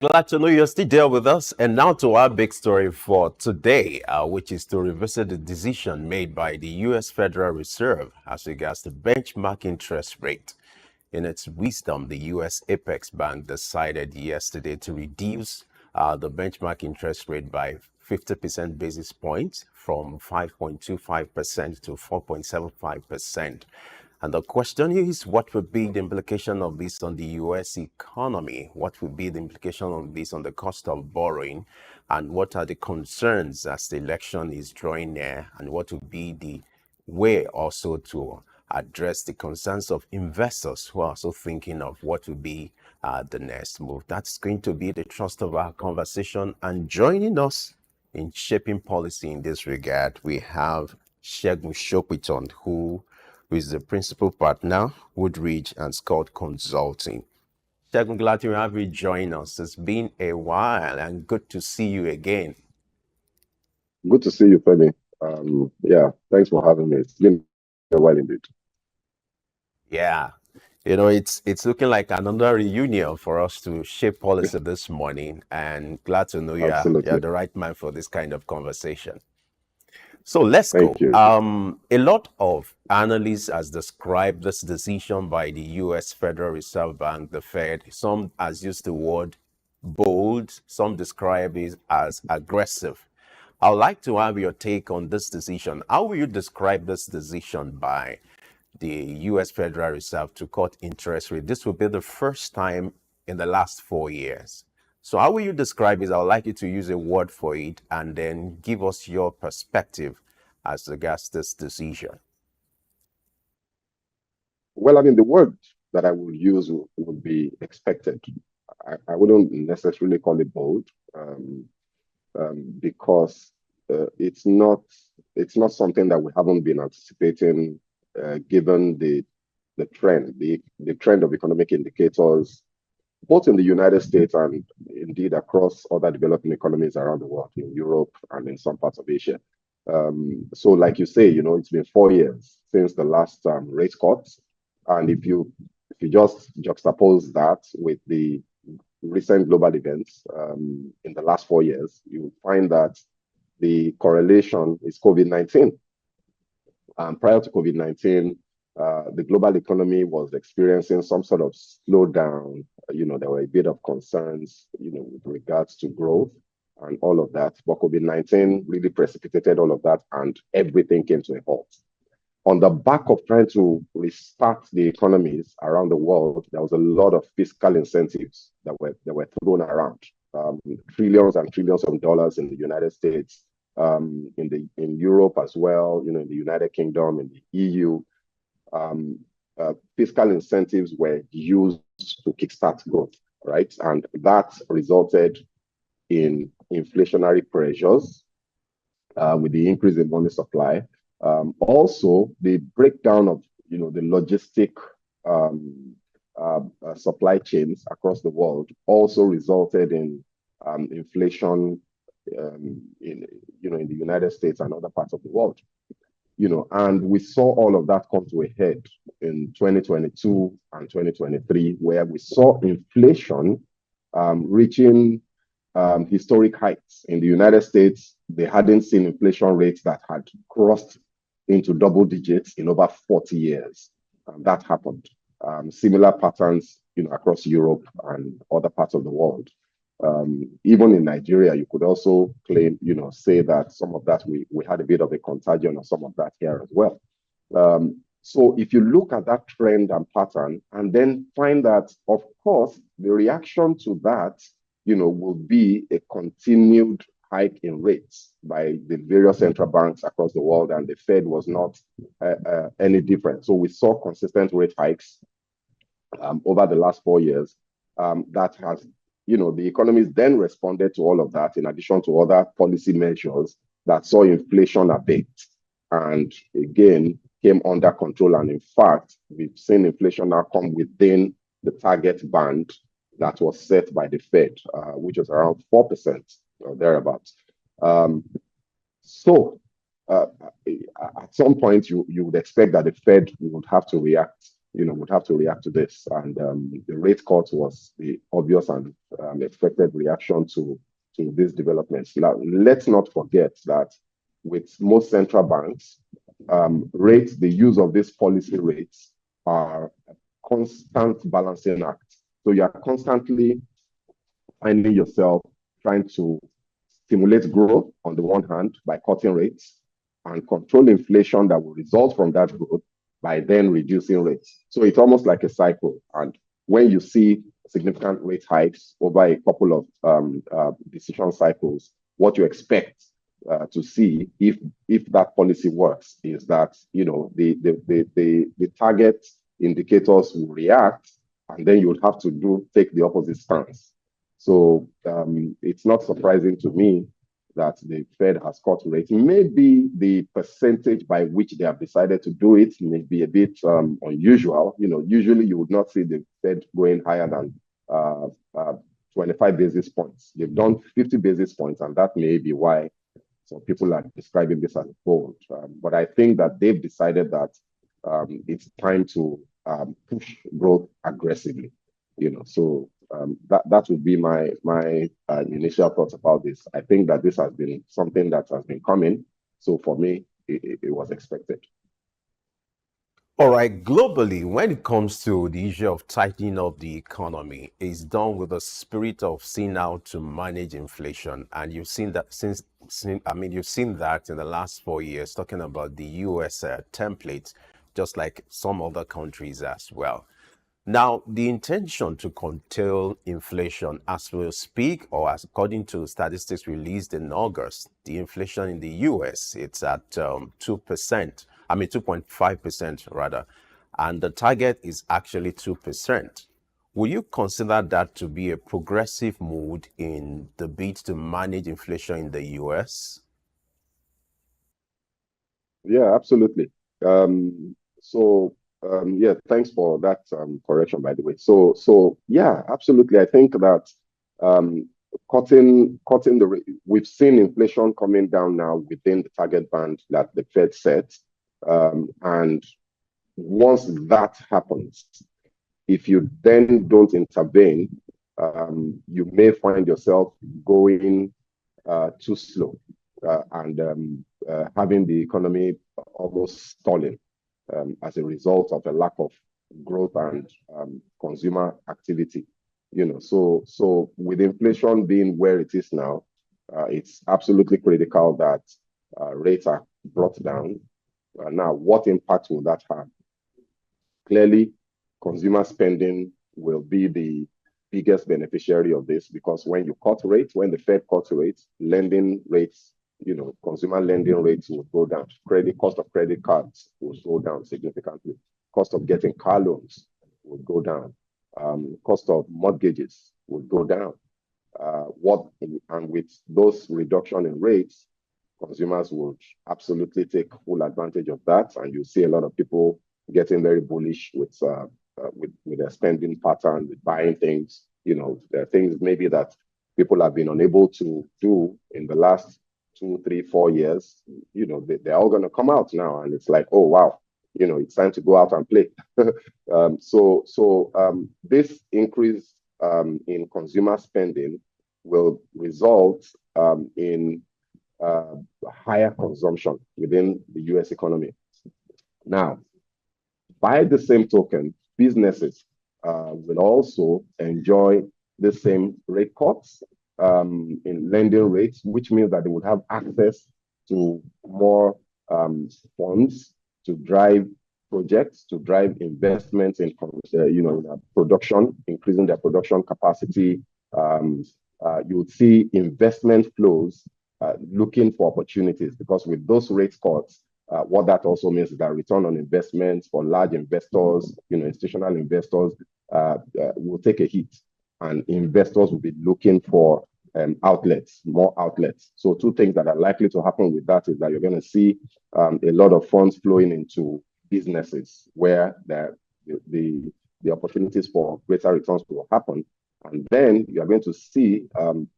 Glad to know you're still there with us. And now to our big story for today, which is to revisit the decision made by the U.S. Federal Reserve as regards the benchmark interest rate. In its wisdom, the U.S. Apex Bank decided yesterday to reduce the benchmark interest rate by 50% basis points from 5.25% to 4.75%. And the question is, what would be the implication of this on the US economy? What would be the implication of this on the cost of borrowing? And what are the concerns as the election is drawing near? And what would be the way also to address the concerns of investors who are also thinking of what would be the next move? That's going to be the thrust of our conversation. And joining us in shaping policy in this regard, we have Segun Sopitan, who is the principal partner, Woodridge and Scott Consulting. Segun, glad to have you join us. It's been a while and good to see you again. Good to see you, Femi. Yeah, thanks for having me. It's been a while indeed. Yeah, it's looking like another reunion for us to shape policy this morning, and glad to know you're Absolutely. the right man for this kind of conversation. So let's go. Thank you. A lot of analysts has described this decision by the U.S. Federal Reserve Bank, the Fed. Some has used the word bold. Some describe it as aggressive. I'd like to have your take on this decision. How will you describe this decision by the U.S. Federal Reserve to cut interest rate? This will be the first time in the last 4 years. So how will you describe it? I would like you to use a word for it and then give us your perspective as regards this decision. Well, I mean, the word that I would use would be expected. I wouldn't necessarily call it bold because it's not something that we haven't been anticipating, given the trend, the trend of economic indicators, both in the United States and indeed across other developing economies around the world, in Europe and in some parts of Asia. So, like you say, it's been 4 years since the last rate cuts, and if you just juxtapose that with the recent global events in the last 4 years, you find that the correlation is COVID-19. Prior to COVID-19, the global economy was experiencing some sort of slowdown. There were a bit of concerns, with regards to growth and all of that. But COVID-19 really precipitated all of that, and everything came to a halt. On the back of trying to restart the economies around the world, there was a lot of fiscal incentives that were thrown around. Trillions and trillions of dollars in the United States, in Europe as well, in the United Kingdom, in the EU. Fiscal incentives were used to kickstart growth, right? And that resulted in inflationary pressures with the increase in money supply. Also, the breakdown of the logistic supply chains across the world also resulted in inflation in the United States and other parts of the world. And we saw all of that come to a head in 2022 and 2023, where we saw inflation reaching historic heights. In the United States, they hadn't seen inflation rates that had crossed into double digits in over 40 years. That happened. Similar patterns, across Europe and other parts of the world. Even in Nigeria, you could also claim, say that some of that we had a bit of a contagion of some of that here as well. So if you look at that trend and pattern and then find that, of course, the reaction to that, will be a continued hike in rates by the various central banks across the world, and the Fed was not any different. So we saw consistent rate hikes over the last 4 years. That has the economies then responded to all of that, in addition to other policy measures that saw inflation abate and again came under control. And in fact, we've seen inflation now come within the target band that was set by the Fed, which was around 4% or thereabouts. So at some point, you would expect that the Fed would have to react would have to react to this. And the rate cut was the obvious and expected reaction to these developments. Now, let's not forget that with most central banks, rates, the use of these policy rates are a constant balancing act. So you are constantly finding yourself trying to stimulate growth on the one hand by cutting rates and control inflation that will result from that growth by then reducing rates. So it's almost like a cycle. And when you see significant rate hikes over a couple of decision cycles, what you expect to see if that policy works is that the target indicators will react, and then you would have to take the opposite stance. So it's not surprising to me that the Fed has cut rates. Maybe the percentage by which they have decided to do it may be a bit unusual. Usually you would not see the Fed going higher than 25 basis points. They've done 50 basis points, and that may be why some people are describing this as bold. But I think that they've decided that it's time to push growth aggressively. So that would be my initial thoughts about this. I think that this has been something that has been coming. So for me, it was expected. All right, globally, when it comes to the issue of tightening up the economy, it's done with a spirit of seeing how to manage inflation. And you've seen that you've seen that in the last 4 years, talking about the US template, just like some other countries as well. Now, the intention to curtail inflation as we speak, or as according to statistics released in August, the inflation in the US, it's at 2%, 2.5% rather, and the target is actually 2%. Will you consider that to be a progressive mood in the bid to manage inflation in the US? Yeah, absolutely. Yeah, thanks for that correction, by the way. Yeah, absolutely. I think that cutting the rate, we've seen inflation coming down now within the target band that the Fed set. And once that happens, if you then don't intervene, you may find yourself going too slow and having the economy almost stalling as a result of a lack of growth and consumer activity. So with inflation being where it is now, it's absolutely critical that rates are brought down. Now, what impact will that have? Clearly, consumer spending will be the biggest beneficiary of this, because when you cut rates, when the Fed cuts rates, lending rates, consumer lending rates will go down. Cost of credit cards will go down significantly. Cost of getting car loans will go down. Cost of mortgages will go down. And with those reduction in rates, consumers would absolutely take full advantage of that, and you see a lot of people getting very bullish with their spending pattern, with buying things. There are things maybe that people have been unable to do in the last 2, 3, 4 years. They're all going to come out now, and it's like, oh wow, it's time to go out and play. This increase in consumer spending will result in higher consumption within the US economy. Now, by the same token, businesses will also enjoy the same rate cuts in lending rates, which means that they would have access to more funds to drive projects, to drive investments in production, increasing their production capacity. You would see investment flows looking for opportunities, because with those rate cuts, what that also means is that return on investments for large investors, institutional investors, will take a hit, and investors will be looking for more outlets. So two things that are likely to happen with that is that you're going to see a lot of funds flowing into businesses where the opportunities for greater returns will happen. And then you are going to see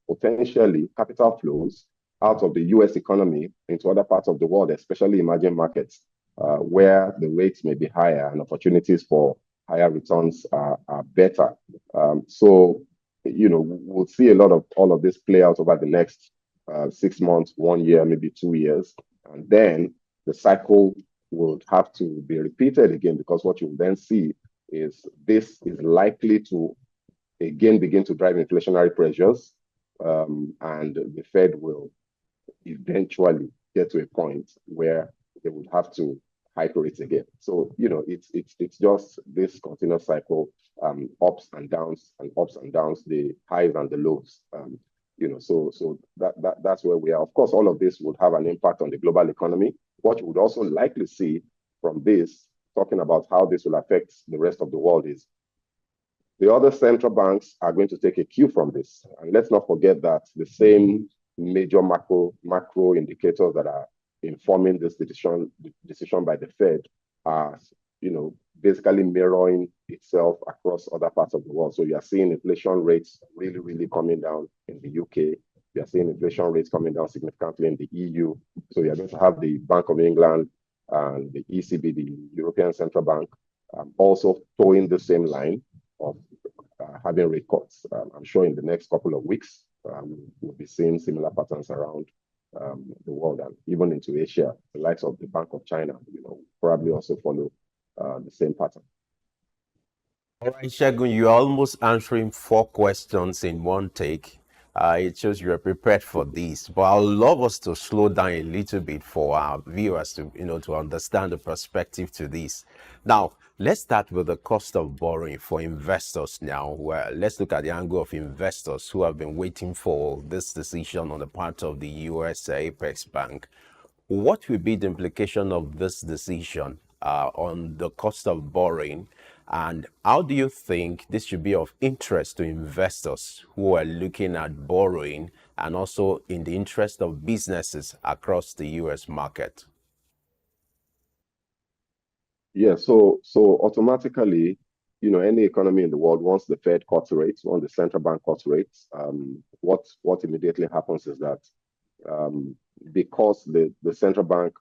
potentially capital flows out of the US economy into other parts of the world, especially emerging markets. where the rates may be higher and opportunities for higher returns are better. So, we'll see a lot of all of this play out over the next 6 months, 1 year, maybe 2 years. And then the cycle would have to be repeated again, because what you'll then see is this is likely to again begin to drive inflationary pressures, and the Fed will eventually get to a point where they would have to hike rates again. So, it's just this continuous cycle, ups and downs and ups and downs, the highs and the lows. So that's where we are. Of course, all of this would have an impact on the global economy. What you would also likely see from this, talking about how this will affect the rest of the world, is the other central banks are going to take a cue from this. And let's not forget that the same major macro indicators that are informing this decision by the Fed are, basically mirroring itself across other parts of the world. So you are seeing inflation rates really, really coming down in the UK. You are seeing inflation rates coming down significantly in the EU. So you're going to have the Bank of England and the ECB, the European Central Bank, also towing the same line of having rate cuts. I'm sure in the next couple of weeks, we'll be seeing similar patterns around the world, and even into Asia. The likes of the Bank of China, probably also follow the same pattern. All right, Segun, you're almost answering four questions in one take. It shows you're prepared for this, but I'd love us to slow down a little bit for our viewers to, to understand the perspective to this. Now, let's start with the cost of borrowing for investors now. Well, let's look at the angle of investors who have been waiting for this decision on the part of the US Apex Bank. What will be the implication of this decision on the cost of borrowing, and how do you think this should be of interest to investors who are looking at borrowing, and also in the interest of businesses across the US market? Yeah, so automatically, any economy in the world, once the Fed cuts rates, once the central bank cuts rates, what immediately happens is that, because the central bank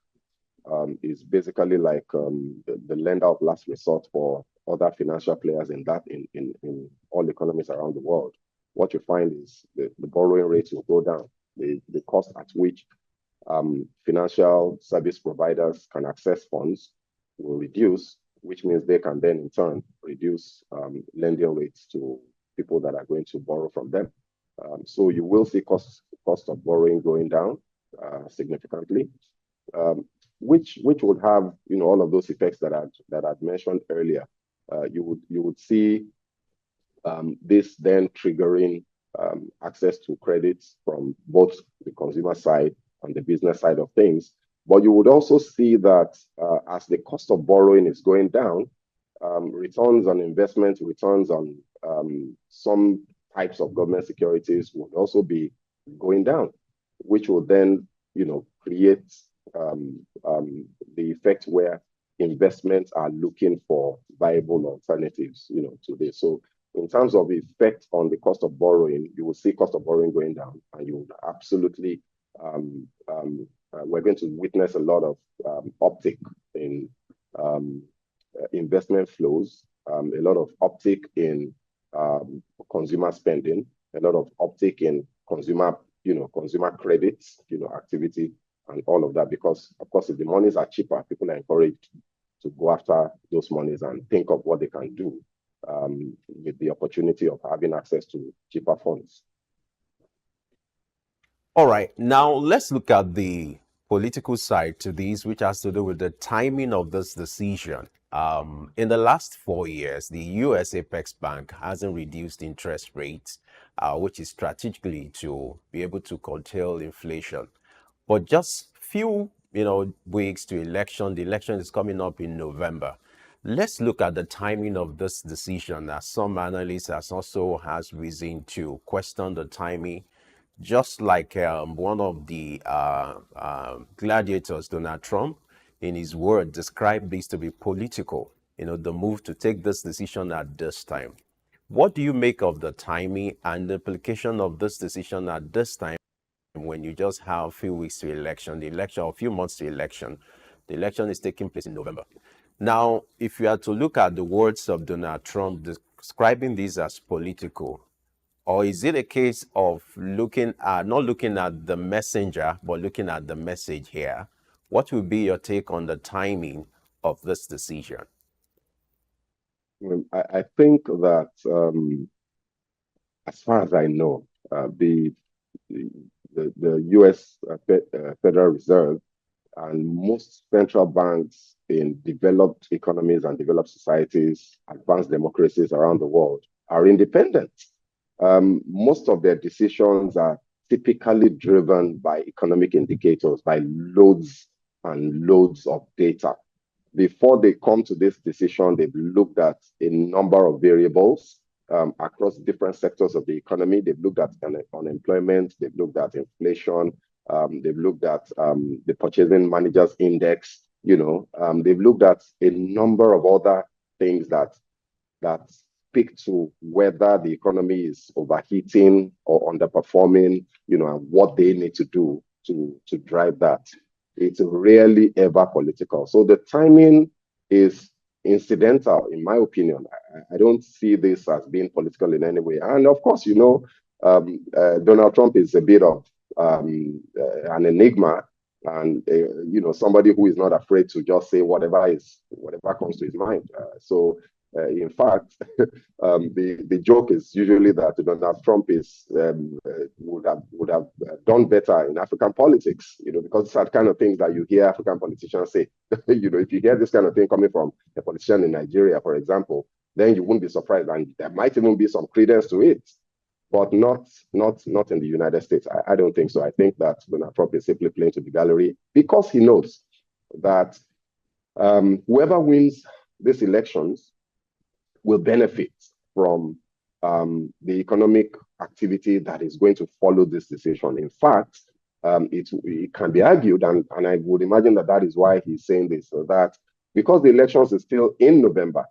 is basically like the lender of last resort for other financial players in all economies around the world. What you find is the borrowing rates will go down. The cost at which financial service providers can access funds will reduce, which means they can then in turn reduce lending rates to people that are going to borrow from them. So you will see cost of borrowing going down significantly. Which would have all of those effects that I'd mentioned earlier. You would see this then triggering access to credits from both the consumer side and the business side of things. But you would also see that as the cost of borrowing is going down, returns on investment, returns on some types of government securities would also be going down, which will then create the effect where investments are looking for viable alternatives, to this. So in terms of effect on the cost of borrowing, you will see cost of borrowing going down, and you will absolutely, we're going to witness a lot of uptick in investment flows, a lot of uptick in consumer spending, a lot of uptick in consumer credits, activity, and all of that. Because of course, if the monies are cheaper, people are encouraged to go after those monies and think of what they can do with the opportunity of having access to cheaper funds. All right, now let's look at the political side to this, which has to do with the timing of this decision. In the last 4 years, the US Apex Bank hasn't reduced interest rates, which is strategically to be able to curtail inflation. But just few, weeks to election, the election is coming up in November. Let's look at the timing of this decision, as some analysts has reason to question the timing. Just like one of the gladiators, Donald Trump, in his word, described this to be political, the move to take this decision at this time. What do you make of the timing and the implication of this decision at this time when you just have a few weeks to election, a few months to election? The election is taking place in November. Now, if you are to look at the words of Donald Trump describing this as political, or is it a case of looking at, not looking at the messenger, but looking at the message here? What will be your take on the timing of this decision? Well, I think that as far as I know, the U.S. Federal Reserve and most central banks in developed economies and developed societies, advanced democracies around the world, are independent. Most of their decisions are typically driven by economic indicators, by loads and loads of data. Before they come to this decision, they've looked at a number of variables across different sectors of the economy. They've looked at unemployment, they've looked at inflation, they've looked at the Purchasing Managers Index, they've looked at a number of other things that speak to whether the economy is overheating or underperforming, and what they need to do to drive that. It's rarely ever political. So the timing is incidental, in my opinion. I don't see this as being political in any way. And of course, Donald Trump is a bit of an enigma, and somebody who is not afraid to just say whatever comes to his mind. In fact, the joke is usually that Donald Trump would have done better in African politics, because it's that kind of things that you hear African politicians say. If you hear this kind of thing coming from a politician in Nigeria, for example, then you wouldn't be surprised, and there might even be some credence to it, but not in the United States. I don't think so. I think that Donald Trump is simply playing to the gallery because he knows that whoever wins these elections will benefit from the economic activity that is going to follow this decision. In fact, it can be argued, and I would imagine that is why he's saying this, so that because the elections is still in November,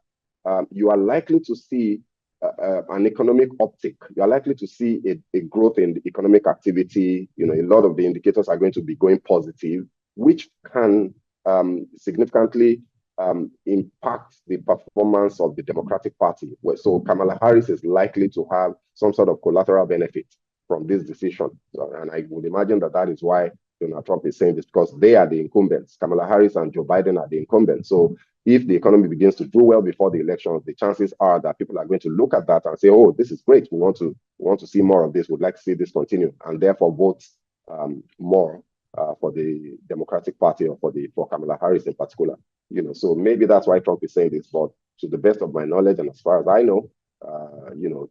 you are likely to see an economic uptick. You are likely to see a growth in the economic activity. A lot of the indicators are going to be going positive, which can significantly impact the performance of the Democratic Party. So Kamala Harris is likely to have some sort of collateral benefit from this decision. And I would imagine that is why Donald Trump is saying this, because they are the incumbents. Kamala Harris and Joe Biden are the incumbents. So if the economy begins to do well before the elections, the chances are that people are going to look at that and say, oh, this is great. We want to see more of this. We'd like to see this continue, and therefore vote more for the Democratic Party, or for Kamala Harris in particular. So maybe that's why Trump is saying this. But to the best of my knowledge, and as far as I know,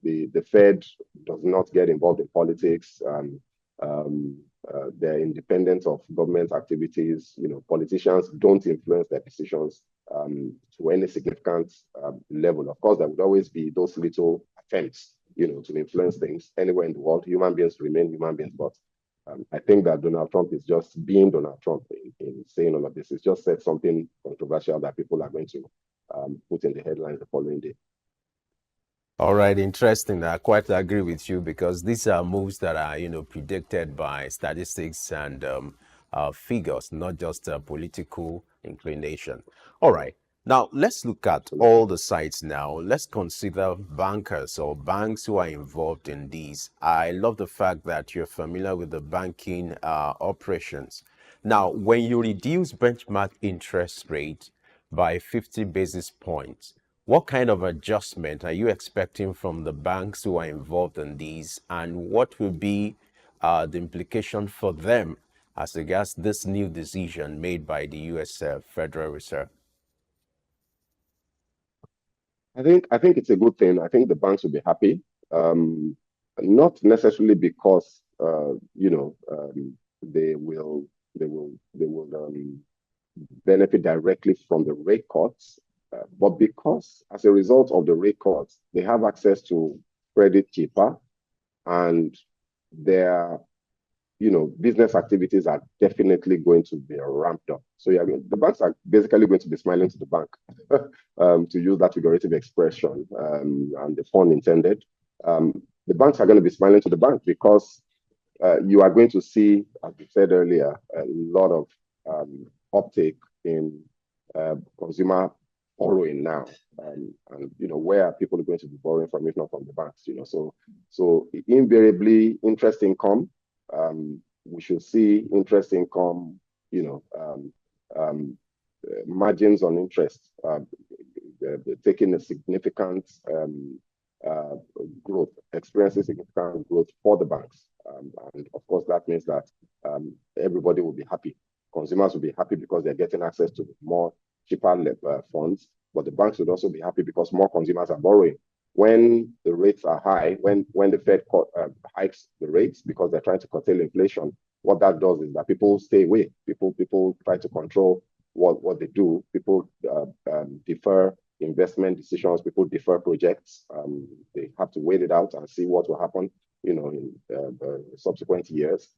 the Fed does not get involved in politics. They're independent of government activities. Politicians don't influence their decisions to any significant level. Of course, there would always be those little attempts, to influence things anywhere in the world. Human beings remain human beings, but I think that Donald Trump is just being Donald Trump in saying all of this. He's just said something controversial that people are going to put in the headlines the following day. All right, interesting. I quite agree with you, because these are moves that are, predicted by statistics and figures, not just political inclination. All right. Now, let's look at all the sides now. Let's consider bankers or banks who are involved in these. I love the fact that you're familiar with the banking operations. Now, when you reduce benchmark interest rate by 50 basis points, what kind of adjustment are you expecting from the banks who are involved in these, and what will be the implication for them as regards this new decision made by the U.S. Federal Reserve? I think it's a good thing. I think the banks will be happy, not necessarily because they will benefit directly from the rate cuts, but because as a result of the rate cuts, they have access to credit cheaper, and their business activities are definitely going to be ramped up. So the banks are basically going to be smiling to the bank, to use that figurative expression, and the pun intended. The banks are going to be smiling to the bank because you are going to see, as we said earlier, a lot of uptake in consumer borrowing now, and where are people going to be borrowing from if not from the banks? So invariably interest income. We should see interest income. Margins on interest taking a significant uh, growth, experiencing significant growth for the banks. And of course, that means that everybody will be happy. Consumers will be happy because they're getting access to more cheaper funds, but the banks would also be happy because more consumers are borrowing. When the rates are high, when the Fed hikes the rates because they're trying to curtail inflation, what that does is that people stay away. People try to control what they do. People defer investment decisions. People defer projects. They have to wait it out and see what will happen, in subsequent years.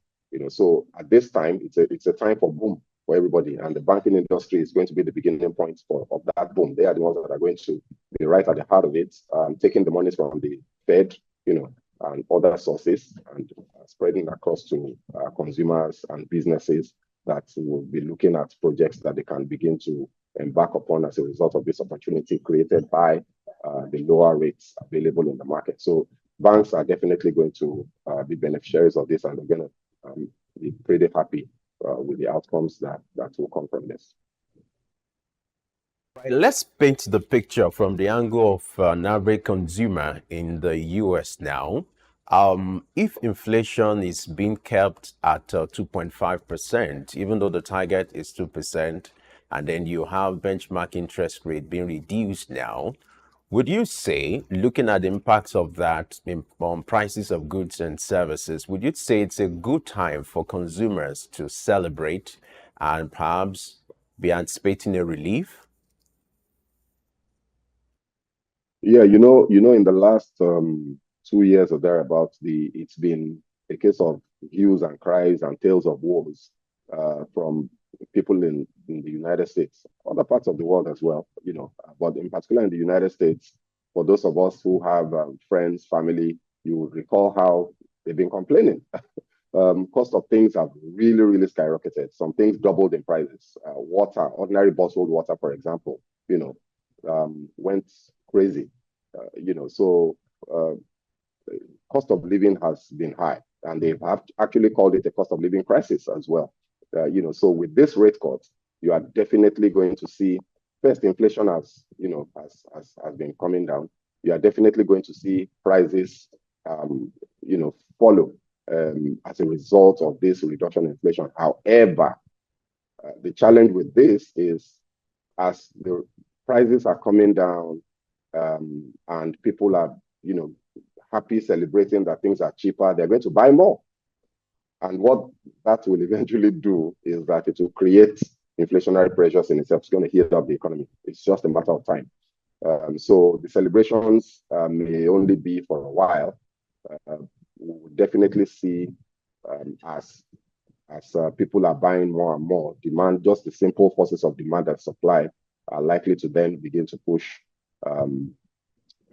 So at this time, it's a time for boom for everybody, and the banking industry is going to be the beginning point of that boom. They are the ones that are going to be right at the heart of it, taking the monies from the Fed, and other sources, and spreading across to consumers and businesses that will be looking at projects that they can begin to embark upon as a result of this opportunity created by the lower rates available in the market. So banks are definitely going to be beneficiaries of this, and they're going to be pretty happy with the outcomes that will come from this. Right, let's paint the picture from the angle of an average consumer in the US now. If inflation is being kept at 2.5%, even though the target is 2%, and then you have benchmark interest rate being reduced now, would you say, looking at the impacts of that on prices of goods and services, would you say it's a good time for consumers to celebrate and perhaps be anticipating a relief? Yeah, in the last 2 years or thereabouts, it's been a case of hues and cries and tales of woes from people in the United States, other parts of the world as well, but in particular in the United States, for those of us who have friends, family, you would recall how they've been complaining. Cost of things have really, really skyrocketed. Some things doubled in prices. Water, ordinary bottled water, for example, went crazy. So cost of living has been high, and they have actually called it a cost of living crisis as well. So with this rate cut, you are definitely going to see first inflation has been coming down. You are definitely going to see prices follow as a result of this reduction in inflation. However, the challenge with this is as the prices are coming down and people are, happy celebrating that things are cheaper, they're going to buy more. And what that will eventually do is that it will create inflationary pressures in itself. It's going to heat up the economy. It's just a matter of time. So the celebrations may only be for a while. We'll definitely see as people are buying more and more, demand, just the simple forces of demand and supply are likely to then begin to push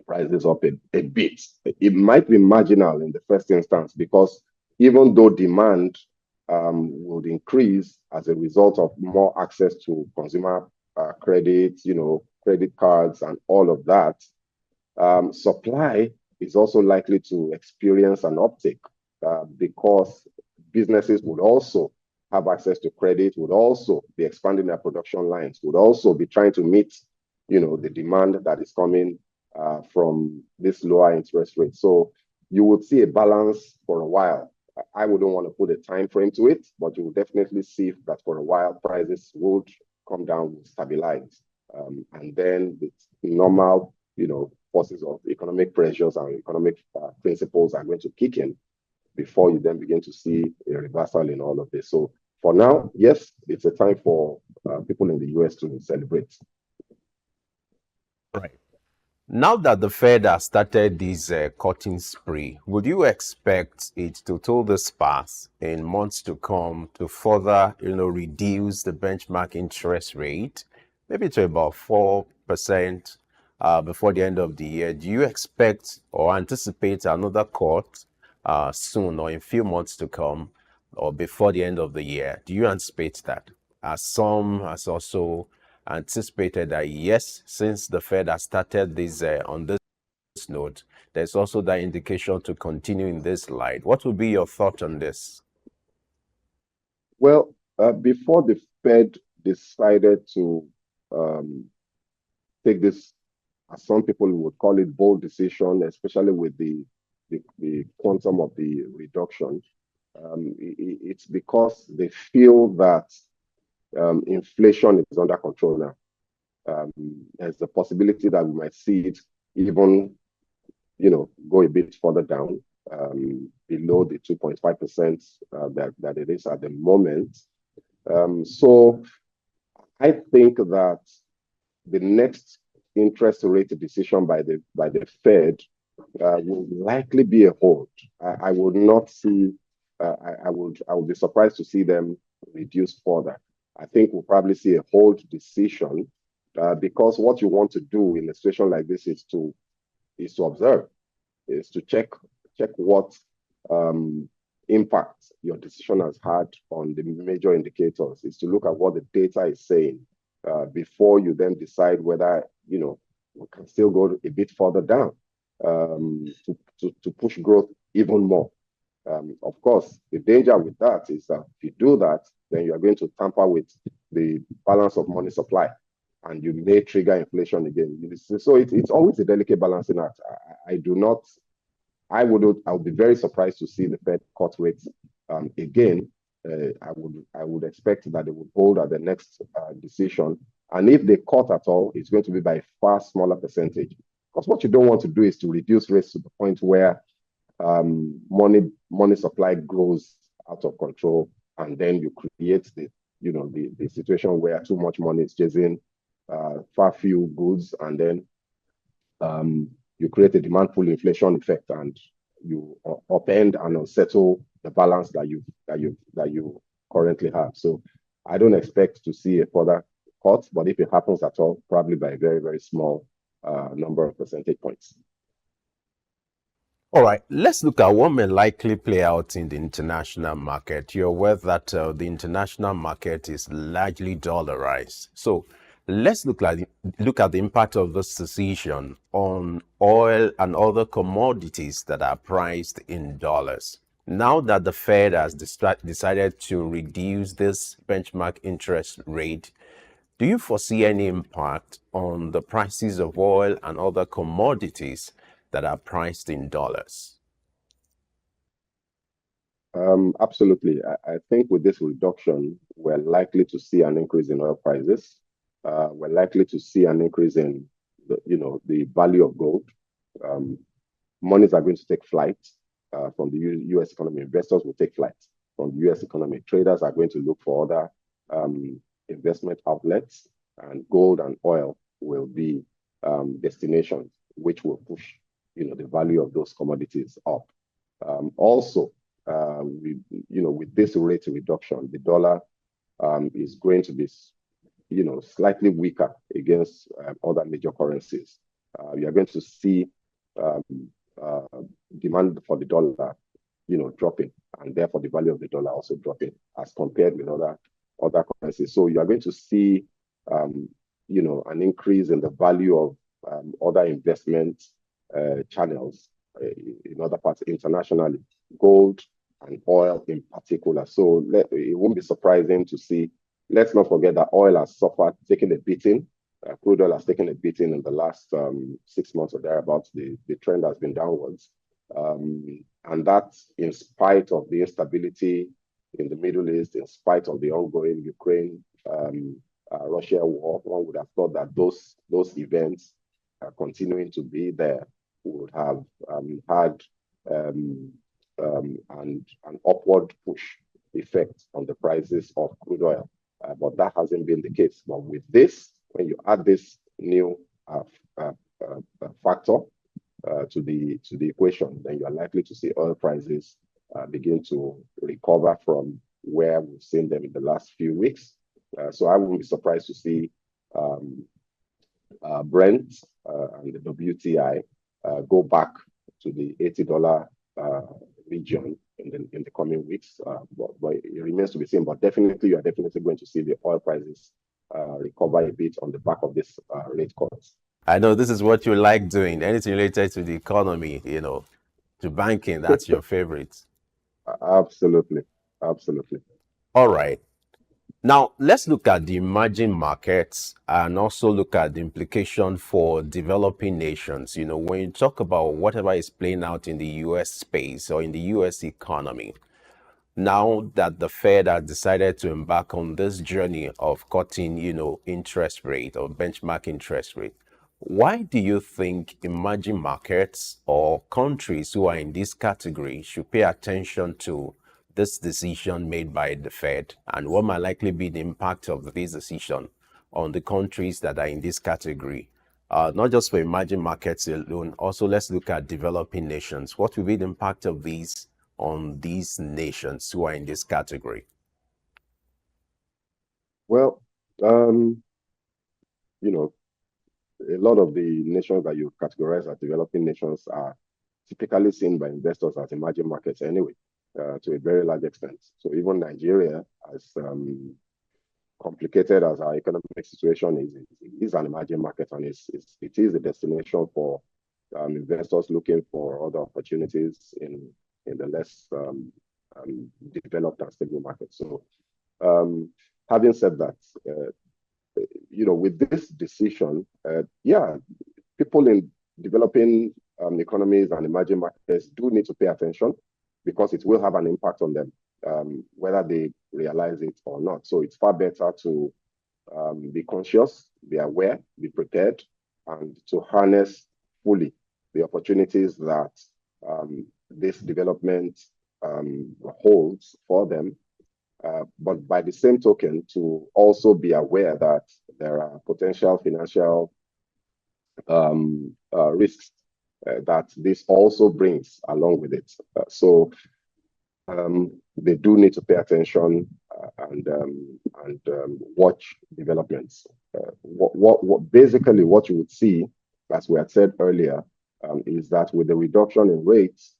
prices up a bit. It might be marginal in the first instance because even though demand would increase as a result of more access to consumer credit, credit cards and all of that, supply is also likely to experience an uptick because businesses would also have access to credit, would also be expanding their production lines, would also be trying to meet, the demand that is coming from this lower interest rate. So you would see a balance for a while. I wouldn't want to put a time frame to it, but you will definitely see that for a while prices would come down, will stabilize, and then the normal, forces of economic pressures and economic principles are going to kick in before you then begin to see a reversal in all of this. So for now, yes, it's a time for people in the US to celebrate. Right. Now that the Fed has started this cutting spree, would you expect it to toll this path in months to come to further, reduce the benchmark interest rate, maybe to about 4% before the end of the year? Do you expect or anticipate another cut soon or in few months to come or before the end of the year? Do you anticipate that? as some has also anticipated that yes, since the Fed has started this on this note, there's also that indication to continue in this light. What would be your thought on this? Well, before the Fed decided to take this, as some people would call it, bold decision, especially with the quantum of the reduction, it's because they feel that inflation is under control now. There's a possibility that we might see it even, go a bit further down, below the 2.5% that it is at the moment. So I think that the next interest rate decision by the Fed will likely be a hold. I would not see. I would be surprised to see them reduce further. I think we'll probably see a hold decision because what you want to do in a situation like this is to observe, is to check what impact your decision has had on the major indicators, is to look at what the data is saying before you then decide whether we can still go a bit further down to push growth even more. Of course, the danger with that is that if you do that, then you are going to tamper with the balance of money supply, and you may trigger inflation again. So it's always a delicate balancing act. I would be very surprised to see the Fed cut rates again. I would expect that they would hold at the next decision, and if they cut at all, it's going to be by a far smaller percentage. Because what you don't want to do is to reduce rates to the point where money supply grows out of control, and then you create the situation where too much money is chasing far few goods, and then you create a demand pull inflation effect, and you upend and unsettle the balance that you currently have. So I don't expect to see a further cut, but if it happens at all, probably by a very, very small number of percentage points. All right, let's look at what may likely play out in the international market. You're aware that the international market is largely dollarized. So let's look at the impact of this decision on oil and other commodities that are priced in dollars. Now that the Fed has decided to reduce this benchmark interest rate, do you foresee any impact on the prices of oil and other commodities that are priced in dollars? Absolutely. I think with this reduction, we're likely to see an increase in oil prices. We're likely to see an increase in the value of gold. Monies are going to take flight from the U.S. economy. Investors will take flight from the U.S. economy. Traders are going to look for other investment outlets, and gold and oil will be destinations which will push the value of those commodities up. Also, with this rate reduction, the dollar is going to be slightly weaker against other major currencies. You are going to see demand for the dollar dropping, and therefore the value of the dollar also dropping as compared with other currencies. So you are going to see an increase in the value of other investment channels in other parts internationally, gold and oil in particular. So it won't be surprising to see. Let's not forget that oil has taken a beating. Crude oil has taken a beating in the last 6 months or thereabouts. The trend has been downwards. And that's in spite of the instability in the Middle East, in spite of the ongoing Ukraine-Russia war. One would have thought that those events continuing to be there would have had an upward push effect on the prices of crude oil. But that hasn't been the case. But with this, when you add this new factor to the equation, then you are likely to see oil prices begin to recover from where we've seen them in the last few weeks. So I wouldn't be surprised to see Brent and the WTI go back to the $80 region in the coming weeks. But it remains to be seen. But definitely, you are definitely going to see the oil prices recover a bit on the back of this rate cuts. I know this is what you like doing. Anything related to the economy, to banking, that's your favorite. Absolutely, absolutely. All right. Now, let's look at the emerging markets and also look at the implication for developing nations. When you talk about whatever is playing out in the US space or in the US economy, now that the Fed has decided to embark on this journey of cutting, interest rate or benchmark interest rate, why do you think emerging markets or countries who are in this category should pay attention to this decision made by the Fed, and what might likely be the impact of this decision on the countries that are in this category? Not just for emerging markets alone, also let's look at developing nations. What will be the impact of these on these nations who are in this category? Well, you know, a lot of the nations that you categorize as developing nations are typically seen by investors as emerging markets anyway, to a very large extent. So even Nigeria, as complicated as our economic situation is an emerging market, and it is a destination for investors looking for other opportunities in the less developed and stable markets. So having said that, with this decision, people in developing economies and emerging markets do need to pay attention, because it will have an impact on them, whether they realize it or not. So it's far better to be conscious, be aware, be prepared, and to harness fully the opportunities that this development holds for them. But by the same token, to also be aware that there are potential financial risks that this also brings along with it. So they do need to pay attention and watch developments. Basically what you would see, as we had said earlier, is that with the reduction in rates,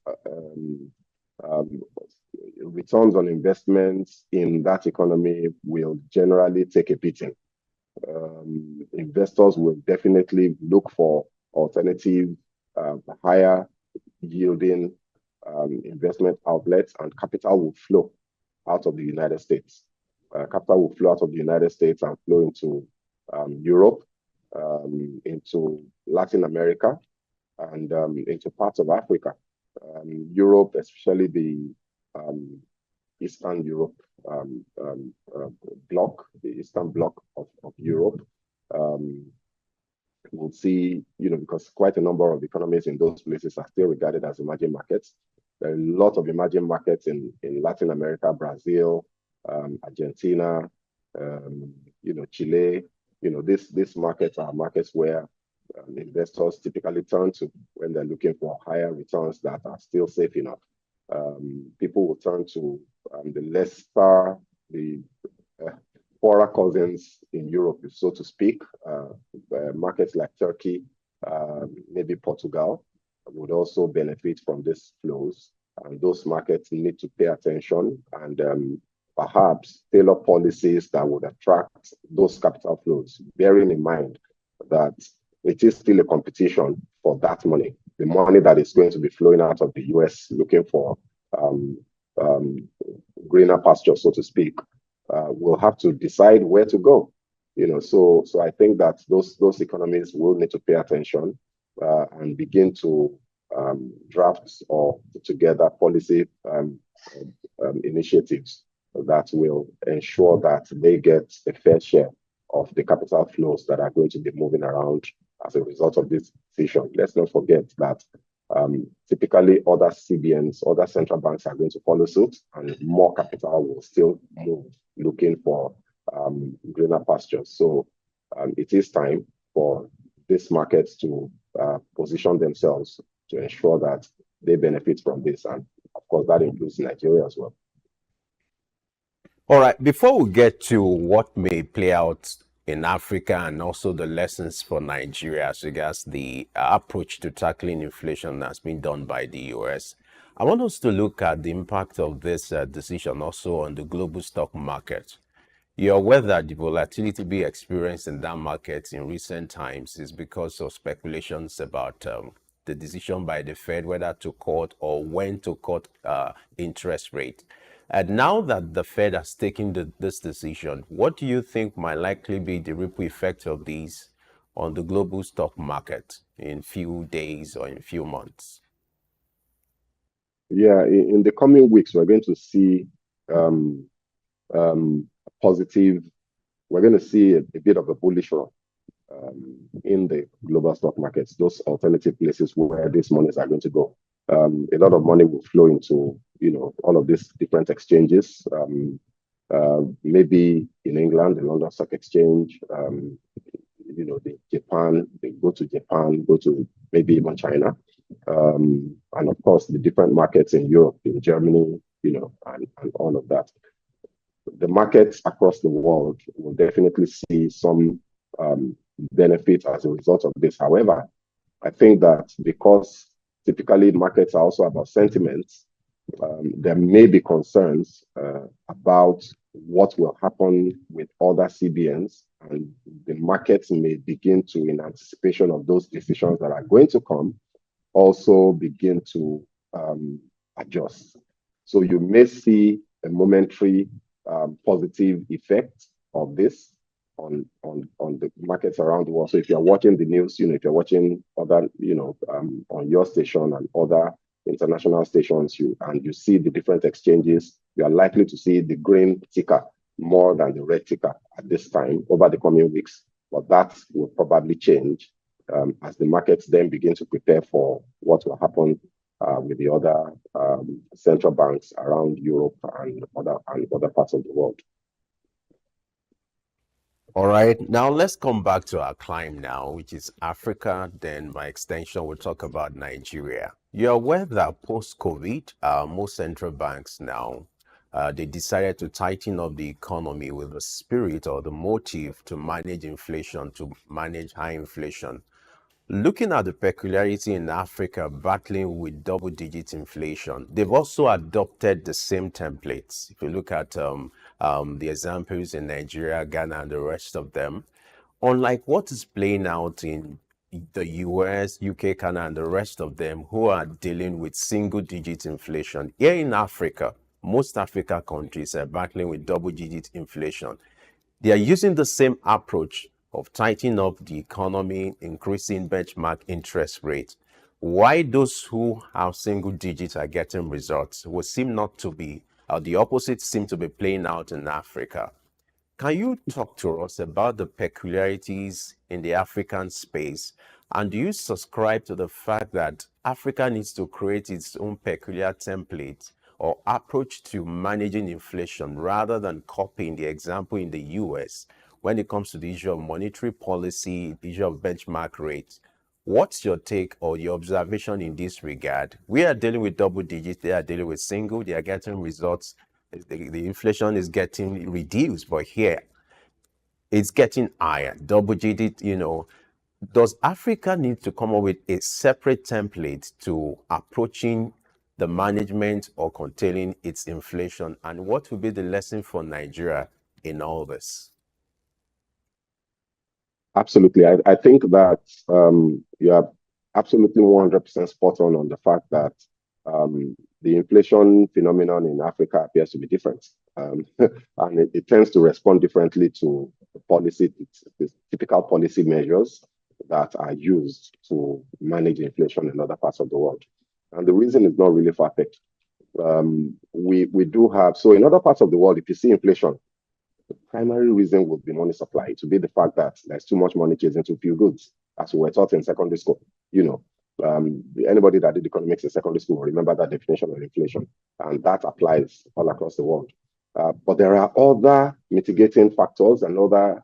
returns on investments in that economy will generally take a beating. Investors will definitely look for alternative, higher yielding investment outlets, and capital will flow out of the United States. Capital will flow out of the United States and flow into Europe, into Latin America, and into parts of Africa. Europe, especially the Eastern Europe bloc, the Eastern bloc of Europe. We'll see, because quite a number of economies in those places are still regarded as emerging markets. There are a lot of emerging markets in Latin America, Brazil, Argentina, Chile. These markets are markets where investors typically turn to when they're looking for higher returns that are still safe enough. People will turn to the poorer cousins in Europe, so to speak. Markets like Turkey, maybe Portugal, would also benefit from these flows. And those markets need to pay attention and perhaps tailor policies that would attract those capital flows, bearing in mind that it is still a competition for that money, the money that is going to be flowing out of the US looking for greener pastures, so to speak. We'll have to decide where to go. So I think that those economies will need to pay attention and begin to draft or put together policy initiatives that will ensure that they get a fair share of the capital flows that are going to be moving around as a result of this decision. Let's not forget that typically other CBNs, other central banks are going to follow suit, and more capital will still move looking for greener pastures. So it is time for these markets to position themselves to ensure that they benefit from this. And of course, that includes Nigeria as well. All right, before we get to what may play out in Africa and also the lessons for Nigeria as regards the approach to tackling inflation that's been done by the US, I want us to look at the impact of this decision also on the global stock market. You're aware that the volatility being experienced in that market in recent times is because of speculations about the decision by the Fed whether to cut or when to cut interest rate. And now that the Fed has taken this decision, what do you think might likely be the ripple effect of these on the global stock market in few days or in few months? Yeah, in the coming weeks, we're going to see um, positive, we're going to see a bit of a bullish run in the global stock markets, those alternative places where these monies are going to go. A lot of money will flow into, all of these different exchanges. Maybe in England, the London Stock Exchange, they go to Japan, go to maybe even China. And of course, the different markets in Europe, in Germany, and all of that. The markets across the world will definitely see some benefit as a result of this. However, I think that because typically markets are also about sentiments, there may be concerns about what will happen with other CBNs, and the markets may begin to, in anticipation of those decisions that are going to come, also begin to adjust. So you may see a momentary positive effect of this on the markets around the world. So if you're watching the news, if you're watching other, on your station and other international stations, and you see the different exchanges, you are likely to see the green ticker more than the red ticker at this time over the coming weeks. But that will probably change as the markets then begin to prepare for what will happen with the other central banks around Europe and other parts of the world. All right, now let's come back to our climb now, which is Africa. Then by extension, we'll talk about Nigeria. You're aware that post-COVID, most central banks now, they decided to tighten up the economy with the spirit or the motive to manage inflation, to manage high inflation. Looking at the peculiarity in Africa battling with double-digit inflation, they've also adopted the same templates. If you look at the examples in Nigeria, Ghana, and the rest of them, unlike what is playing out in the US, UK, Canada, and the rest of them who are dealing with single-digit inflation, here in Africa, most African countries are battling with double-digit inflation. They are using the same approach of tightening up the economy, increasing benchmark interest rate. Why those who have single digits are getting results would seem not to be, the opposite seem to be playing out in Africa. Can you talk to us about the peculiarities in the African space? And do you subscribe to the fact that Africa needs to create its own peculiar template or approach to managing inflation rather than copying the example in the US when it comes to the issue of monetary policy, the issue of benchmark rates? What's your take or your observation in this regard? We are dealing with double digits, they are dealing with single, they are getting results. The inflation is getting reduced, but here it's getting higher, double digit, Does Africa need to come up with a separate template to approaching the management or containing its inflation? And what will be the lesson for Nigeria in all this? Absolutely. I think that you are absolutely 100% spot on the fact that the inflation phenomenon in Africa appears to be different. And it tends to respond differently to the typical policy measures that are used to manage inflation in other parts of the world. And the reason is not really far-fetched. We do have, so in other parts of the world, if you see inflation, the primary reason would be money supply, to be the fact that there's too much money chasing too few goods, as we were taught in secondary school. Anybody that did economics in secondary school will remember that definition of inflation, and that applies all across the world. But there are other mitigating factors and other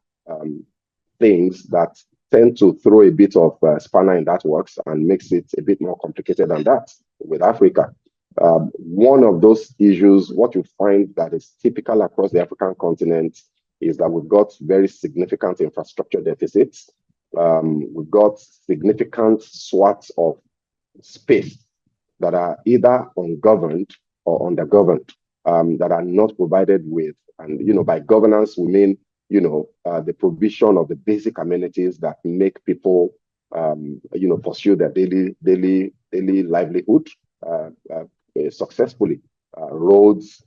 things that tend to throw a bit of spanner in that works and makes it a bit more complicated than that with Africa. One of those issues, what you find that is typical across the African continent, is that we've got very significant infrastructure deficits. We've got significant swaths of space that are either ungoverned or undergoverned, that are not provided with. And, by governance, we mean, the provision of the basic amenities that make people, pursue their daily livelihood successfully. Roads,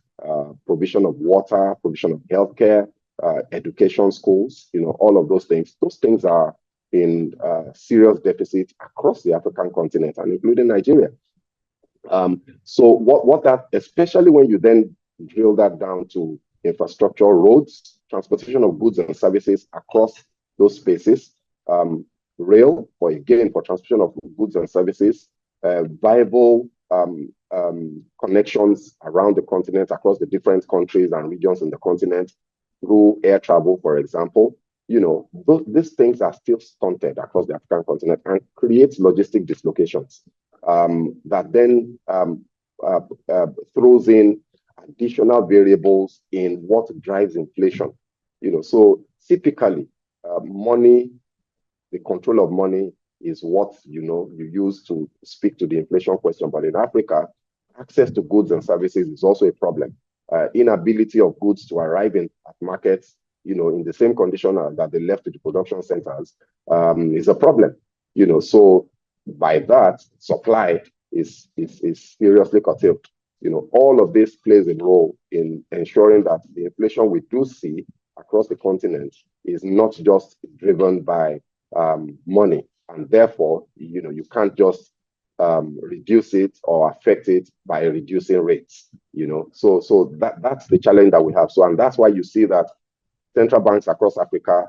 provision of water, provision of healthcare, education, schools, all of those things. Those things are in serious deficit across the African continent and including Nigeria. So what that, especially when you then drill that down to infrastructure, roads, transportation of goods and services across those spaces, rail, for transportation of goods and services, viable connections around the continent, across the different countries and regions in the continent, through air travel, for example. These things are still stunted across the African continent and creates logistic dislocations that then throws in additional variables in what drives inflation. So typically, money, the control of money is what you use to speak to the inflation question. But in Africa, access to goods and services is also a problem. Inability of goods to arrive at markets, in the same condition that they left to the production centers, is a problem. So by that, supply is seriously curtailed. All of this plays a role in ensuring that the inflation we do see across the continent is not just driven by money, and therefore, you can't just reduce it or affect it by reducing rates. So that's the challenge that we have. So, and that's why you see that central banks across Africa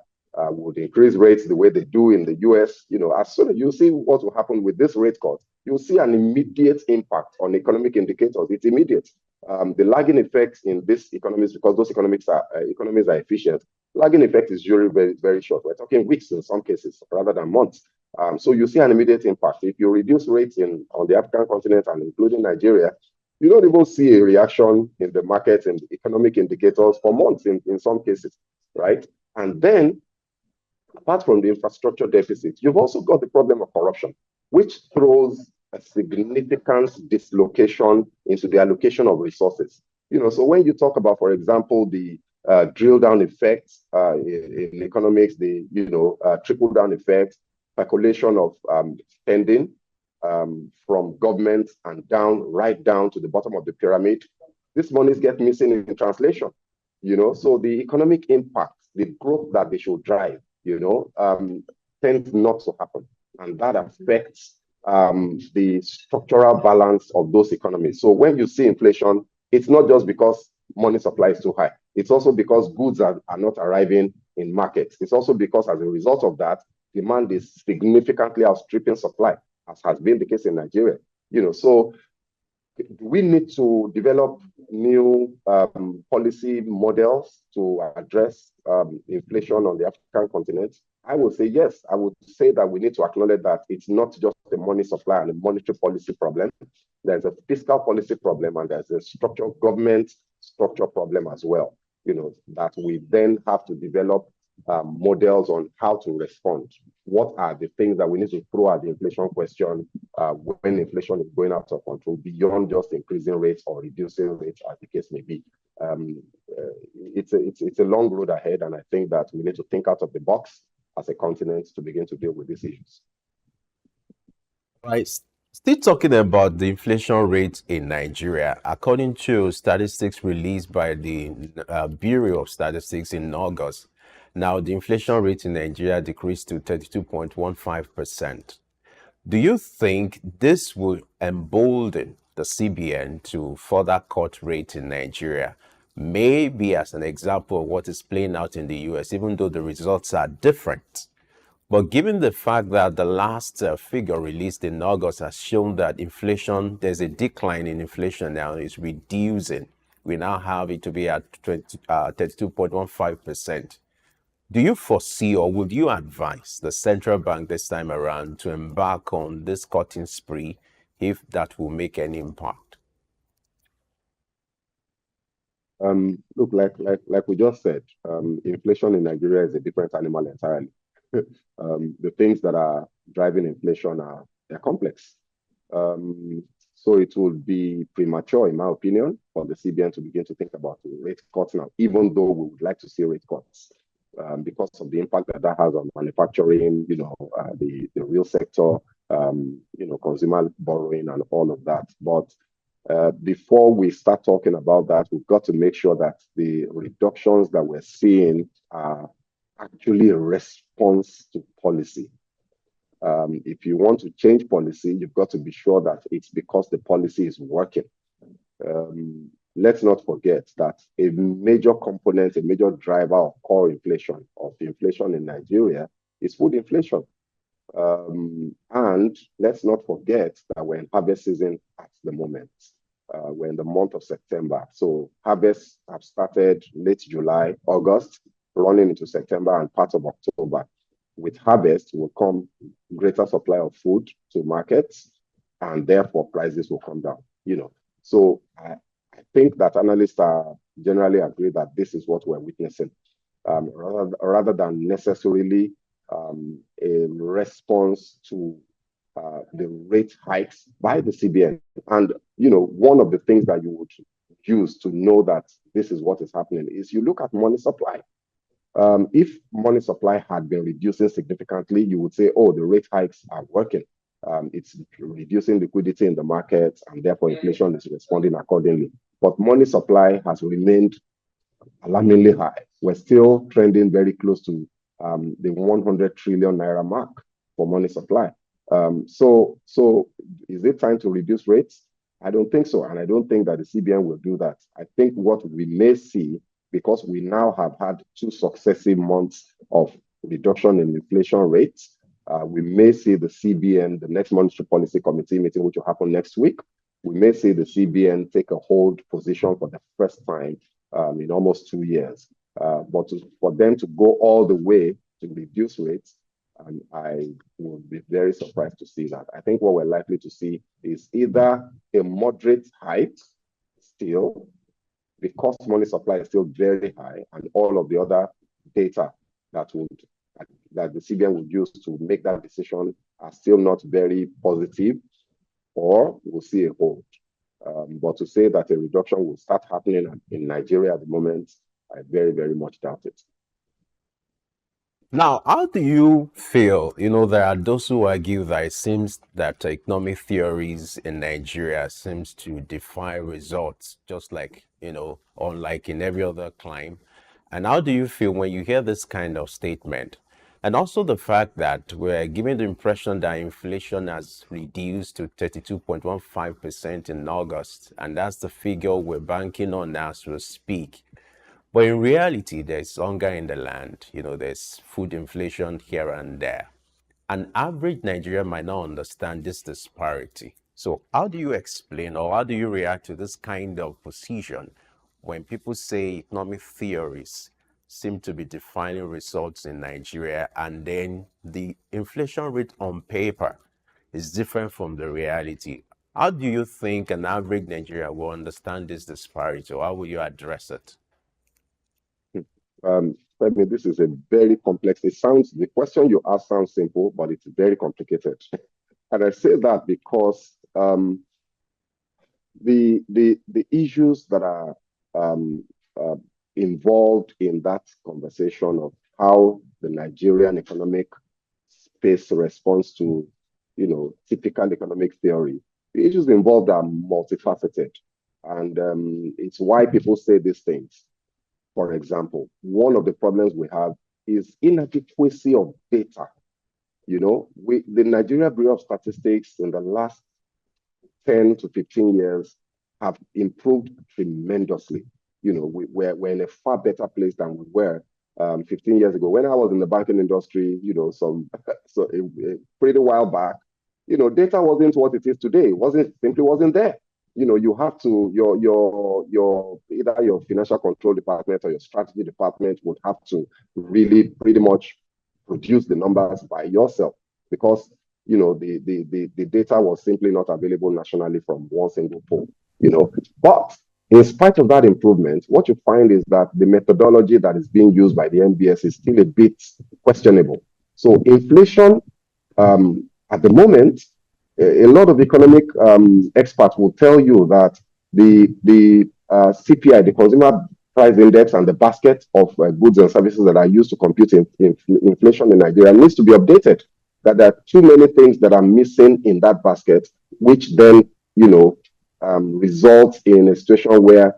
would increase rates the way they do in the US. As soon as you see what will happen with this rate cut, you'll see an immediate impact on economic indicators. It's immediate. The lagging effects in these economies, because those economies are efficient, lagging effect is usually very, very short. We're talking weeks in some cases rather than months. So you see an immediate impact. If you reduce rates on the African continent and including Nigeria, you don't even see a reaction in the markets and economic indicators for months in some cases, right? And then, apart from the infrastructure deficit, you've also got the problem of corruption, which throws a significant dislocation into the allocation of resources. So when you talk about, for example, the drill down effects in economics, the trickle down effects, calculation of spending from government and right down to the bottom of the pyramid, these monies get missing in translation. So the economic impact, the growth that they should drive, tends not to happen, and that affects the structural balance of those economies. So when you see inflation, it's not just because money supply is too high. It's also because goods are not arriving in markets. It's also because, as a result of that, demand is significantly outstripping supply, as has been the case in Nigeria. So we need to develop new policy models to address inflation on the African continent. I would say yes. I would say that we need to acknowledge that it's not just a money supply and a monetary policy problem. There's a fiscal policy problem, and there's a government structure problem as well. That we then have to develop models on how to respond. What are the things that we need to throw at the inflation question when inflation is going out of control, beyond just increasing rates or reducing rates, as the case may be? It's a long road ahead, and I think that we need to think out of the box as a continent to begin to deal with these issues. Right. Still talking about the inflation rate in Nigeria, according to statistics released by the Bureau of Statistics in August, now the inflation rate in Nigeria decreased to 32.15%. Do you think this will embolden the CBN to further cut rate in Nigeria? Maybe as an example of what is playing out in the US, even though the results are different. But given the fact that the last figure released in August has shown that inflation, there's a decline in inflation now, it's reducing. We now have it to be at 32.15%. Do you foresee, or would you advise the central bank this time around to embark on this cutting spree, if that will make any impact? Look, like we just said, inflation in Nigeria is a different animal entirely. The things that are driving inflation they're complex. So it would be premature, in my opinion, for the CBN to begin to think about rate cuts now, even though we would like to see rate cuts because of the impact that that has on manufacturing, the real sector, consumer borrowing and all of that. But before we start talking about that, we've got to make sure that the reductions that we're seeing are actually a response to policy. If you want to change policy, you've got to be sure that it's because the policy is working. Let's not forget that a major component, a major driver of core inflation, of inflation in Nigeria, is food inflation. And let's not forget that we're in harvest season at the moment. We're in the month of September. So harvests have started late July, August, running into September and part of October. With harvest will come greater supply of food to markets, and therefore prices will come down. So I think that analysts are generally agree that this is what we're witnessing, rather than necessarily a response to the rate hikes by the CBN. And one of the things that you would use to know that this is what is happening is you look at money supply. If money supply had been reducing significantly, you would say, oh, the rate hikes are working. It's reducing liquidity in the markets, and therefore inflation is responding accordingly. But money supply has remained alarmingly high. We're still trending very close to the 100 trillion naira mark for money supply. So is it time to reduce rates? I don't think so. And I don't think that the CBN will do that. I think what we may see, because we now have had 2 successive months of reduction in inflation rates, we may see the CBN, the next Monetary Policy Committee meeting, which will happen next week, we may see the CBN take a hold position for the first time in almost 2 years. But for them to go all the way to reduce rates, I would be very surprised to see that. I think what we're likely to see is either a moderate hike still, because money supply is still very high, and all of the other data that the CBN would use to make that decision are still not very positive, or we'll see a hold. But to say that a reduction will start happening in Nigeria at the moment, I very, very much doubt it. Now, how do you feel? There are those who argue that it seems that economic theories in Nigeria seems to defy results, just like, unlike in every other clime. And how do you feel when you hear this kind of statement? And also the fact that we're given the impression that inflation has reduced to 32.15% in August, and that's the figure we're banking on as we speak. But in reality, there's hunger in the land. There's food inflation here and there. An average Nigerian might not understand this disparity. So how do you explain, or how do you react to this kind of position when people say economic theories seem to be defining results in Nigeria, and then the inflation rate on paper is different from the reality? How do you think an average Nigerian will understand this disparity, or how will you address it? I mean, this is a very complex. The question you ask sounds simple, but it's very complicated. And I say that because the issues that are involved in that conversation of how the Nigerian economic space responds to, typical economic theory, the issues involved are multifaceted. And it's why people say these things. For example, one of the problems we have is inadequacy of data. The Nigeria Bureau of Statistics in the last 10 to 15 years have improved tremendously. We're in a far better place than we were 15 years ago. When I was in the banking industry, a pretty while back, data wasn't what it is today. It simply wasn't there. You have to, either your financial control department or your strategy department would have to really pretty much produce the numbers by yourself, because the data was simply not available nationally from one single pool. But in spite of that improvement, what you find is that the methodology that is being used by the NBS is still a bit questionable. So inflation at the moment A lot of economic experts will tell you that the CPI, the Consumer Price Index, and the basket of goods and services that are used to compute inflation in Nigeria needs to be updated. That there are too many things that are missing in that basket, which then, results in a situation where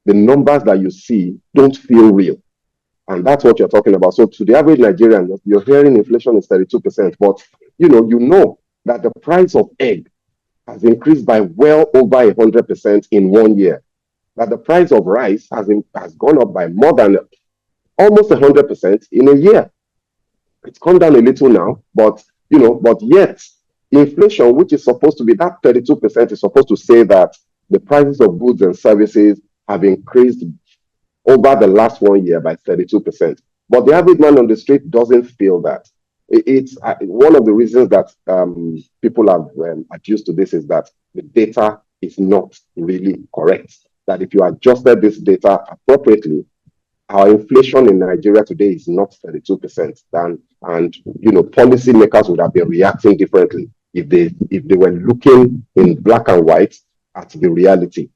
the numbers that you see don't feel real. And that's what you're talking about. So to the average Nigerian, you're hearing inflation is 32%, but you know that the price of egg has increased by well over 100% in 1 year. That the price of rice has gone up by more than almost 100% in a year. It's come down a little now, but yet inflation, which is supposed to be that 32%, is supposed to say that the prices of goods and services have increased over the last 1 year by 32%. But the average man on the street doesn't feel that. It's one of the reasons that people have adduced to this is that the data is not really correct. That if you adjusted this data appropriately, our inflation in Nigeria today is not 32%. And policymakers would have been reacting differently if they were looking in black and white at the reality.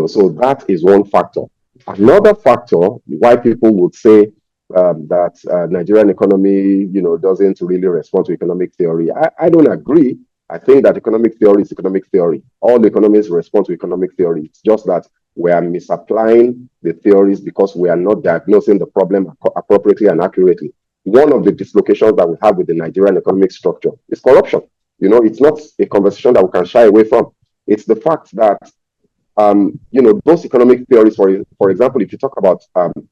So that is one factor. Another factor why people would say that Nigerian economy, doesn't really respond to economic theory. I don't agree. I think that economic theory is economic theory. All economists respond to economic theory. It's just that we are misapplying the theories because we are not diagnosing the problem appropriately and accurately. One of the dislocations that we have with the Nigerian economic structure is corruption. It's not a conversation that we can shy away from. It's the fact that those economic theories, for example, if you talk about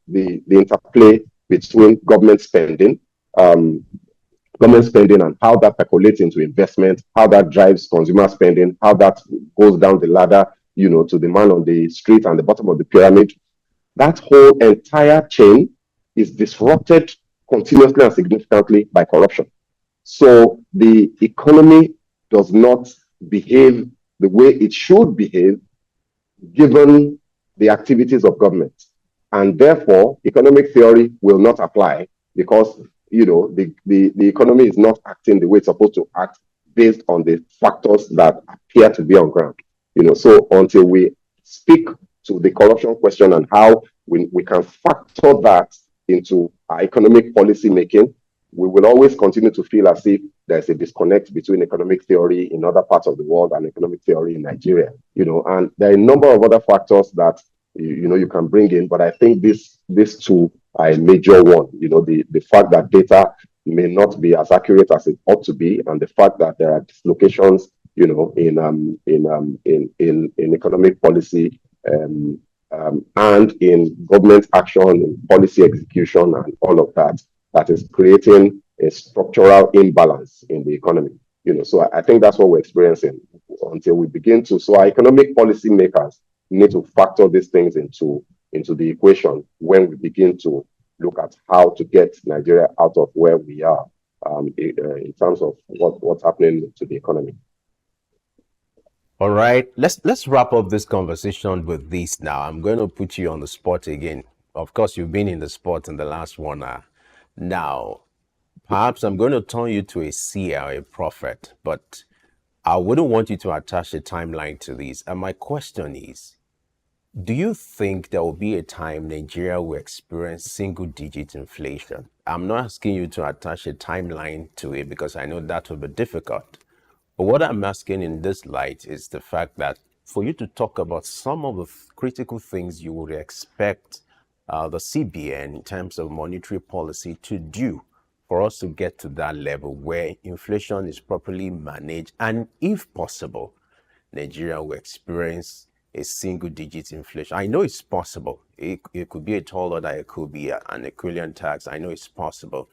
the interplay between government spending and how that percolates into investment, how that drives consumer spending, how that goes down the ladder, to the man on the street and the bottom of the pyramid, that whole entire chain is disrupted continuously and significantly by corruption. So the economy does not behave the way it should behave given the activities of government. And therefore, economic theory will not apply because, the economy is not acting the way it's supposed to act based on the factors that appear to be on ground. So until we speak to the corruption question and how we can factor that into our economic policy making, we will always continue to feel as if there's a disconnect between economic theory in other parts of the world and economic theory in Nigeria. And there are a number of other factors that you can bring in, but I think these two are a major one. The fact that data may not be as accurate as it ought to be, and the fact that there are dislocations, in economic policy and in government action, in policy execution, and all of that is creating a structural imbalance in the economy. So I think that's what we're experiencing until we begin to. So our economic policy makers need to factor these things into the equation when we begin to look at how to get Nigeria out of where we are in terms of what's happening to the economy. All right, let's wrap up this conversation with this now. I'm going to put you on the spot again. Of course, you've been in the spot in the last 1 hour. Now, perhaps I'm going to turn you to a seer, a prophet, but I wouldn't want you to attach a timeline to this. And my question is, do you think there will be a time Nigeria will experience single-digit inflation? I'm not asking you to attach a timeline to it because I know that will be difficult. But what I'm asking in this light is the fact that for you to talk about some of the critical things you would expect the CBN in terms of monetary policy to do for us to get to that level where inflation is properly managed, and if possible, Nigeria will experience a single-digit inflation. I know it's possible. It could be a tall order, it could be an equivalent tax. I know it's possible.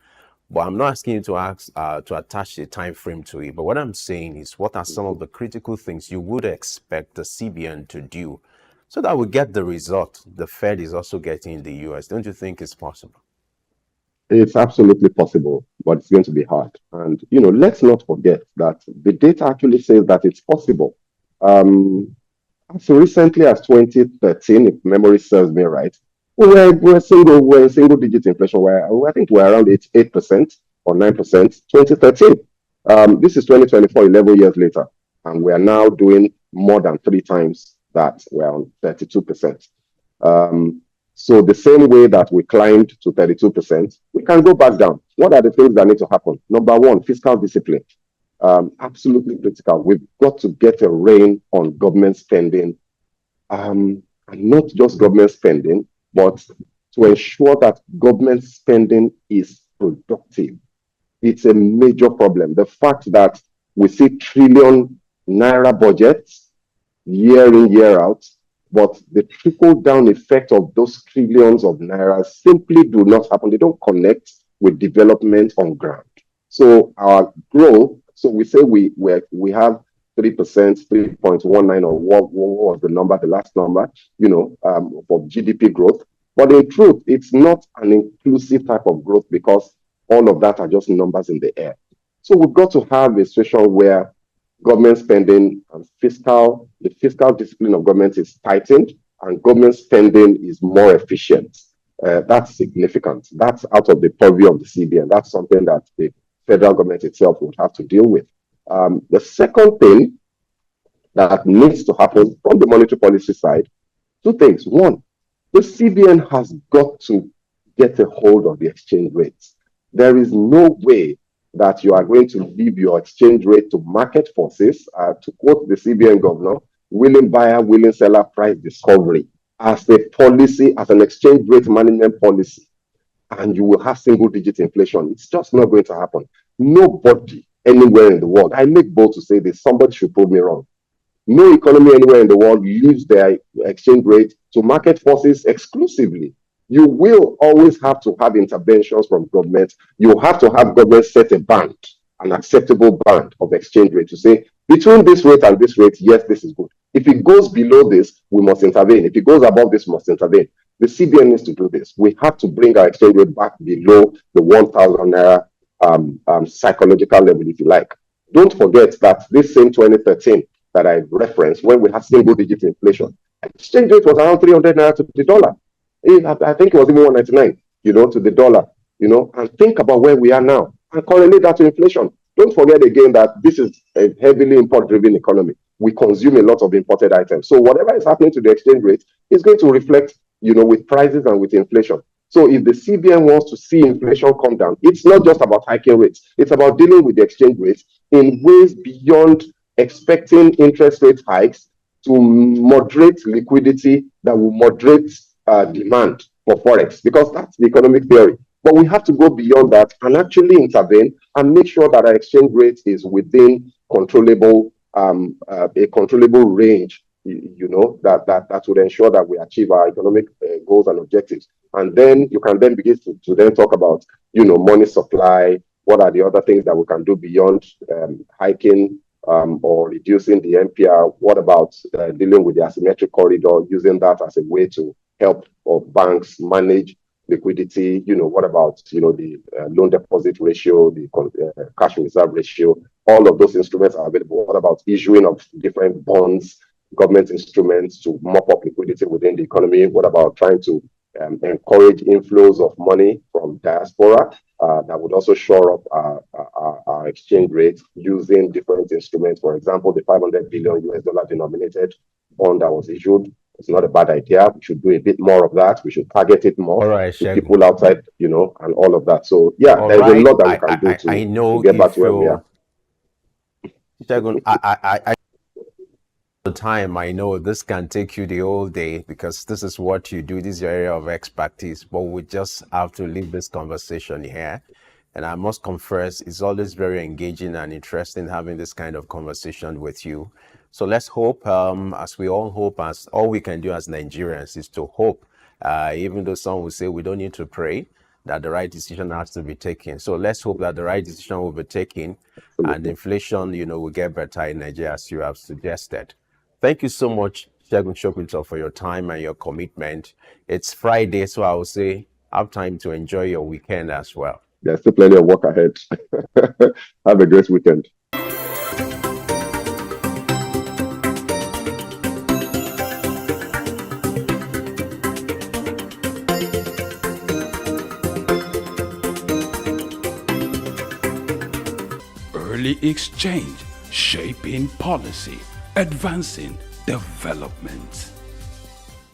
But I'm not asking you to attach a time frame to it. But what I'm saying is, what are some of the critical things you would expect the CBN to do so that we get the result the Fed is also getting in the US? Don't you think it's possible? It's absolutely possible, but it's going to be hard. And, let's not forget that the data actually says that it's possible. As recently as 2013, if memory serves me right, we're single digit inflation. I think we're around 8% or 9%, 2013. This is 2024, 11 years later, and we are now doing more than 3 times that. We're on 32%. So the same way that we climbed to 32%, we can go back down. What are the things that need to happen? Number one, fiscal discipline. Absolutely critical. We've got to get a rein on government spending, and not just government spending, but to ensure that government spending is productive. It's a major problem. The fact that we see trillion naira budgets year in, year out, but the trickle down effect of those trillions of naira simply do not happen. They don't connect with development on ground. So our growth, so we say we have 3%, 3.19, or what was the number, the last number, for GDP growth. But in truth, it's not an inclusive type of growth because all of that are just numbers in the air. So we've got to have a situation where government spending and the fiscal discipline of government is tightened and government spending is more efficient. That's significant. That's out of the purview of the CBN. That's something that the federal government itself would have to deal with. The second thing that needs to happen from the monetary policy side, two things. One, the CBN has got to get a hold of the exchange rates. There is no way that you are going to leave your exchange rate to market forces, to quote the CBN governor, willing buyer, willing seller, price discovery as a policy, as an exchange rate management policy, and you will have single digit inflation. It's just not going to happen. Nobody anywhere in the world, I make bold to say this, somebody should prove me wrong. No economy anywhere in the world leaves their exchange rate to market forces exclusively. You will always have to have interventions from government. You have to have government set a band, an acceptable band of exchange rate to say, between this rate and this rate, yes, this is good. If it goes below this, we must intervene. If it goes above this, we must intervene. The CBN needs to do this. We have to bring our exchange rate back below the 1,000 naira psychological level, if you like. Don't forget that this same 2013 that I referenced, when we had single digit inflation, exchange rate was around 300 naira to the dollar. I think it was even 199, to the dollar, and think about where we are now and correlate that to inflation. Don't forget again that this is a heavily import-driven economy. We consume a lot of imported items. So whatever is happening to the exchange rate is going to reflect, with prices and with inflation. So if the CBN wants to see inflation come down, it's not just about hiking rates. It's about dealing with the exchange rates in ways beyond expecting interest rate hikes to moderate liquidity that will moderate demand for forex, because that's the economic theory. But we have to go beyond that and actually intervene and make sure that our exchange rate is within controllable a controllable range, that would ensure that we achieve our economic goals and objectives. And then you can then begin to then talk about, money supply. What are the other things that we can do beyond hiking or reducing the MPR? What about dealing with the asymmetric corridor, using that as a way to help banks manage liquidity? What about, the loan deposit ratio, the cash reserve ratio? All of those instruments are available. What about issuing of different bonds, government instruments to mop up liquidity within the economy? What about trying to encourage inflows of money from diaspora that would also shore up our exchange rate using different instruments? For example, the 500 billion US dollar denominated bond that was issued. It's not a bad idea. We should do a bit more of that. We should target it more to people outside, and all of that. So yeah, there's a lot that we can do to get back to where we are. Segun, the time, I know this can take you the whole day because this is what you do. This is your area of expertise, but we just have to leave this conversation here. And I must confess, it's always very engaging and interesting having this kind of conversation with you. So let's hope, as we all hope, as all we can do as Nigerians is to hope, even though some will say we don't need to pray, that the right decision has to be taken. So let's hope that the right decision will be taken and inflation, will get better in Nigeria, as you have suggested. Thank you so much, Segun Sopitan, for your time and your commitment. It's Friday, so I will say have time to enjoy your weekend as well. There's still plenty of work ahead. Have a great weekend. Daily Exchange, shaping policy, advancing development.